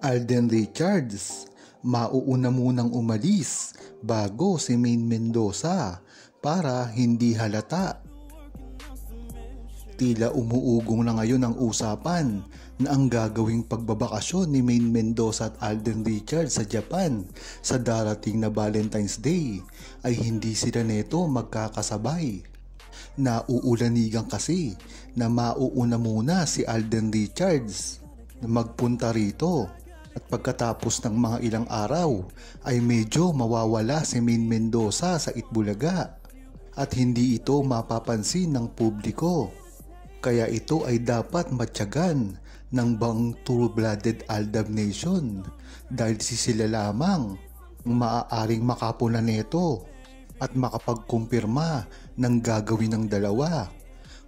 Alden Richards, mauuna munang umalis bago si Maine Mendoza para hindi halata. Tila umuugong na ngayon ang usapan na ang gagawing pagbabakasyon ni Maine Mendoza at Alden Richards sa Japan sa darating na Valentine's Day ay hindi sila neto magkakasabay. Nauulanigan kasi na mauuna muna si Alden Richards na magpunta rito. At pagkatapos ng mga ilang araw ay medyo mawawala si Maine Mendoza sa Itbulaga at hindi ito mapapansin ng publiko. Kaya ito ay dapat matyagan ng buong True-Blooded Aldab Nation dahil sila lamang ang maaaring makapuna neto at makapagkumpirma ng gagawin ng dalawa.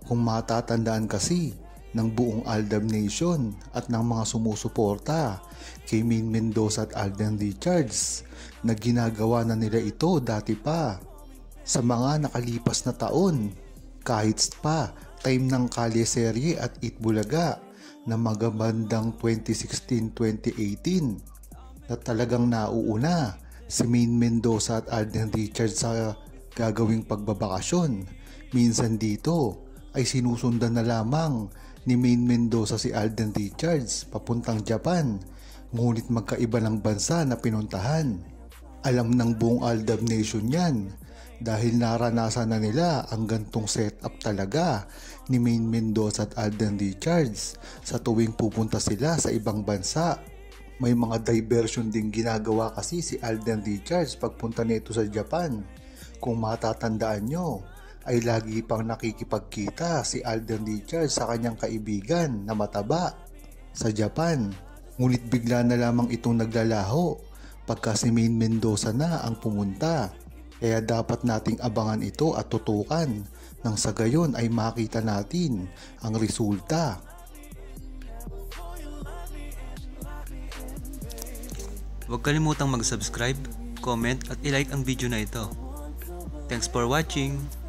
Kung matatandaan kasi ng buong Aldab Nation at ng mga sumusuporta kay Maine Mendoza at Alden Richards na ginagawa na nila ito dati pa sa mga nakalipas na taon, kahit pa time ng Kalye Serye at Itbulaga na magabandang 2016-2018 na talagang nauuna si Maine Mendoza at Alden Richards sa gagawing pagbabakasyon. Minsan dito ay sinusundan na lamang ni Maine Mendoza si Alden Richards papuntang Japan, ngunit magkaiba ng bansa na pinuntahan. Alam ng buong Aldab Nation yan dahil naranasan na nila ang gantong setup talaga ni Maine Mendoza at Alden Richards sa tuwing pupunta sila sa ibang bansa. May mga diversion din ginagawa kasi si Alden Richards pagpunta nito sa Japan. Kung matatandaan nyo, ay lagi pang nakikipagkita si Alden Richards sa kanyang kaibigan na mataba sa Japan. Ngunit bigla na lamang itong naglalaho pagka si Maine Mendoza na ang pumunta. Kaya dapat nating abangan ito at tutukan nang sa gayon ay makita natin ang resulta. Huwag kalimutang mag-subscribe, comment at i-like ang video na ito. Thanks for watching!